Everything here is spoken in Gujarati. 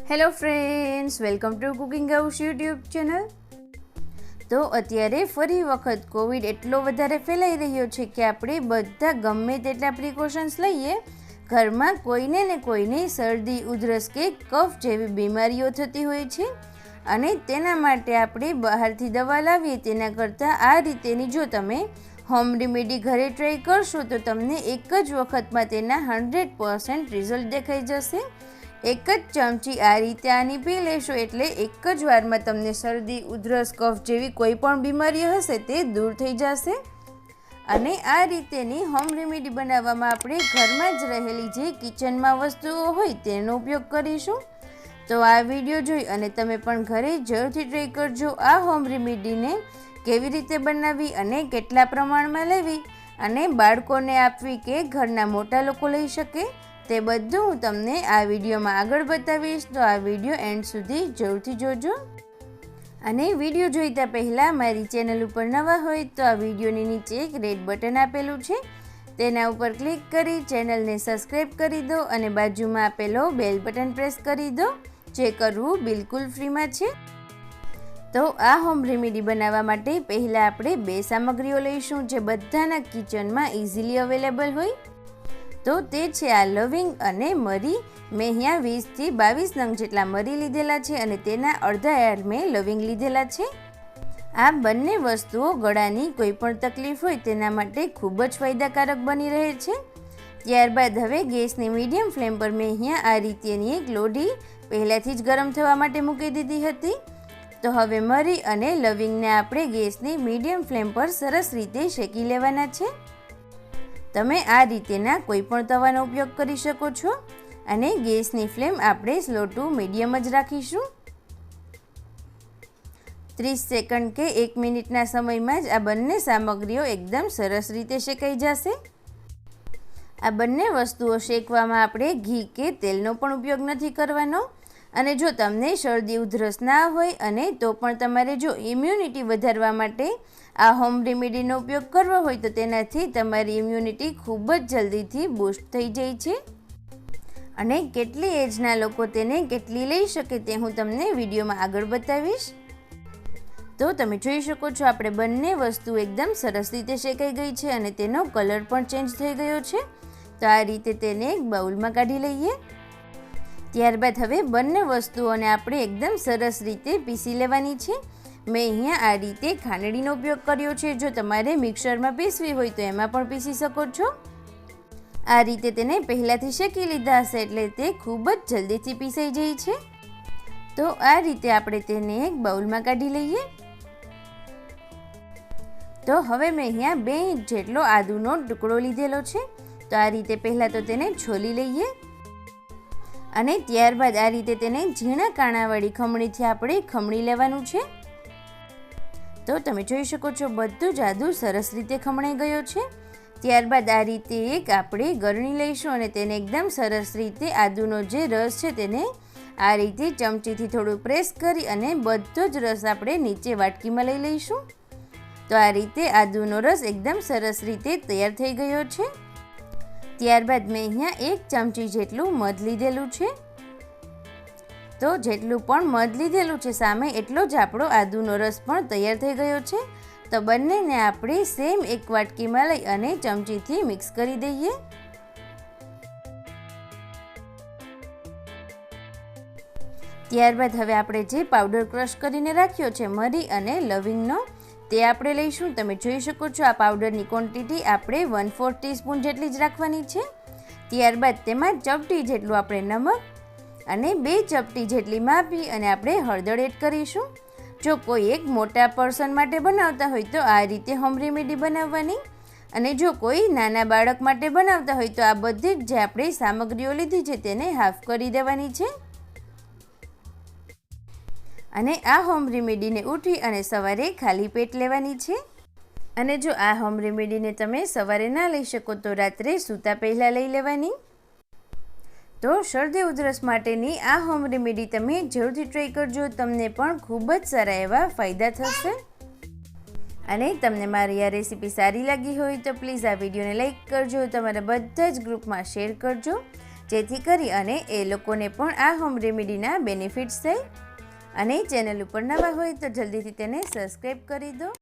Hello friends, welcome to cooking house YouTube channel. તો અત્યારે ફરી વખત કોવિડ એટલો વધારે ફેલાઈ રહ્યો છે કે આપણે બધા ગમે તેટલા પ્રિકોશન્સ લઈએ, ઘરમાં કોઈને ને કોઈને શરદી, ઉધરસ કે કફ જેવી બીમારીઓ થતી હોય છે અને તેના માટે આપણે બહારથી દવા લાવીએ તેના કરતાં આ રીતેની જો તમે હોમ રેમેડી ઘરે ટ્રાય કરશો તો તમને એક જ વખતમાં તેના 100% રિઝલ્ટ દેખાઈ જશે। એક જ ચમચી આ રીતે આની પી લેશો એટલે એક જ વારમાં તમને શરદી, ઉધરસ, કફ જેવી કોઈ પણ બીમારી હશે તે દૂર થઈ જશે। અને આ રીતેની હોમ રેમેડી બનાવવામાં આપણે ઘરમાં જ રહેલી જે કિચનમાં વસ્તુઓ હોય તેનો ઉપયોગ કરીશું। તો આ વિડીયો જોઈ અને તમે પણ ઘરે જરૂરથી ટ્રાય કરજો। આ હોમ રેમેડીને કેવી રીતે બનાવવી અને કેટલા પ્રમાણમાં લેવી અને બાળકોને આપવી કે ઘરના મોટા લોકો લઈ શકે તે બધું હું તમને આ વિડીયોમાં આગળ બતાવીશ। તો આ વિડીયો એન્ડ સુધી જરૂરથી જોજો। અને વિડીયો જોઈતા પહેલાં મારી ચેનલ ઉપર નવા હોય તો આ વિડીયોની નીચે એક રેડ બટન આપેલું છે, તેના ઉપર ક્લિક કરી ચેનલને સબસ્ક્રાઈબ કરી દો અને બાજુમાં આપેલો બેલ બટન પ્રેસ કરી દો, જે કરવું બિલકુલ ફ્રીમાં છે। તો આ હોમ રેમેડી બનાવવા માટે પહેલાં આપણે 2 સામગ્રીઓ લઈશું જે બધાના કિચનમાં ઇઝીલી અવેલેબલ હોય। તો તે છે આ લવિંગ અને મરી। મેં અહીંયા 20 થી 22 નંગ જેટલા મરી લીધેલા છે અને તેના અડધા યાર મેં લવિંગ લીધેલા છે। આ બંને વસ્તુઓ ગળાની કોઈ પણ તકલીફ હોય તેના માટે ખૂબ જ ફાયદાકારક બની રહે છે। ત્યારબાદ હવે ગેસની મીડિયમ ફ્લેમ પર મેં અહીંયા આ રીતેની એક લોઢી પહેલાંથી જ ગરમ થવા માટે મૂકી દીધી હતી। તો હવે મરી અને લવિંગને આપણે ગેસની મીડિયમ ફ્લેમ પર સરસ રીતે શેકી લેવાના છે। તમે આ રીતેના કોઈ પણ તવાનો ઉપયોગ કરી શકો છો અને ગેસની ફ્લેમ આપણે સ્લો ટુ મીડિયમ જ રાખીશું। 30 સેકન્ડ કે 1 મિનિટના સમયમાં જ આ બંને સામગ્રીઓ એકદમ સરસ રીતે શેકાઈ જશે। આ બંને વસ્તુઓ શેકવામાં આપણે ઘી કે તેલનો પણ ઉપયોગ નથી કરવાનો। અને જો તમને શરદી, ઉધરસ ના હોય અને તો પણ તમારે જો ઇમ્યુનિટી વધારવા માટે આ હોમ રેમેડીનો ઉપયોગ કરવો હોય તો તેનાથી તમારી ઇમ્યુનિટી ખૂબ જ જલ્દીથી બૂસ્ટ થઈ જાય છે। અને કેટલી એજના લોકો તેને કેટલી લઈ શકે તે હું તમને વિડીયોમાં આગળ બતાવીશ। તો તમે જોઈ શકો છો આપણે બંને વસ્તુ એકદમ સરસ રીતે શેકાઈ ગઈ છે અને તેનો કલર પણ ચેન્જ થઈ ગયો છે। તો આ રીતે તેને એક બાઉલમાં કાઢી લઈએ। ત્યારબાદ હવે બંને વસ્તુઓને આપણે એકદમ સરસ રીતે પીસી લેવાની છે। મેં અહીંયા આ રીતે ખાંડણીનો ઉપયોગ કર્યો છે, જો તમારે મિક્સરમાં પીસવી હોય તો એમાં પણ પીસી શકો છો। આ રીતે તેને પહેલાંથી શેકી લીધા હશે એટલે તે ખૂબ જ જલ્દીથી પીસાઈ જાય છે। તો આ રીતે આપણે તેને એક બાઉલમાં કાઢી લઈએ। તો હવે મેં અહીંયા 2 ઇંચ જેટલો આદુનો ટુકડો લીધેલો છે। તો આ રીતે પહેલાં તો તેને છોલી લઈએ અને ત્યારબાદ આ રીતે તેને ઝીણા કાણાવાળી ખમણીથી આપણે ખમણી લેવાનું છે। તો તમે જોઈ શકો છો બધું જ આદું સરસ રીતે ખમણાઈ ગયો છે। ત્યારબાદ આ રીતે એક આપણે ગરણી લઈશું અને તેને એકદમ સરસ રીતે આદુનો જે રસ છે તેને આ રીતે ચમચીથી થોડું પ્રેસ કરી અને બધો જ રસ આપણે નીચે વાટકીમાં લઈ લઈશું। તો આ રીતે આદુનો રસ એકદમ સરસ રીતે તૈયાર થઈ ગયો છે। ત્યારબાદ મેં અહીંયા 1 ચમચી જેટલું મધ લીધેલું છે। તો જેટલું પણ મધ લીધેલું છે સામે એટલો જ આપણો આદુનો રસ પણ તૈયાર થઈ ગયો છે। તો બંનેને આપણે સેમ એક વાટકીમાં લઈ અને ચમચીથી મિક્સ કરી દઈએ। ત્યારબાદ હવે આપણે જે પાવડર ક્રશ કરીને રાખ્યો છે મરી અને લવિંગનો તે આપણે લઈશું। તમે જોઈ શકો છો આ પાવડરની ક્વોન્ટિટી આપણે 1/4 ટીસ્પૂન જેટલી જ રાખવાની છે। ત્યારબાદ તેમાં ચપટી જેટલું આપણે નમક અને 2 ચપટી જેટલી માપી અને આપણે હળદર એડ કરીશું। જો કોઈ એક મોટા પર્સન માટે બનાવતા હોય તો આ રીતે હોમ રેમેડી બનાવવાની અને જો કોઈ નાના બાળક માટે બનાવતા હોય તો આ બધી જ જે આપણે સામગ્રીઓ લીધી છે તેને હાફ કરી દેવાની છે। અને આ હોમ રેમેડીને ઉઠી અને સવારે ખાલી પેટ લેવાની છે। અને જો આ હોમ રેમેડીને તમે સવારે ના લઈ શકો તો રાત્રે સૂતા પહેલાં લઈ લેવાની। તો શરદી, ઉધરસ માટેની આ હોમ રેમેડી તમે જરૂરથી ટ્રાય કરજો, તમને પણ ખૂબ જ સારા એવા ફાયદા થશે। અને તમને મારી આ રેસીપી સારી લાગી હોય તો પ્લીઝ આ વિડીયોને લાઈક કરજો, તમારા બધા જ ગ્રુપમાં શેર કરજો જેથી કરી અને એ લોકોને પણ આ હોમ રેમેડીના બેનિફિટ્સ થાય. અને ચેનલ ઉપર નવા હોય તો જલ્દીથી તેને સબસ્ક્રાઈબ કરી દો.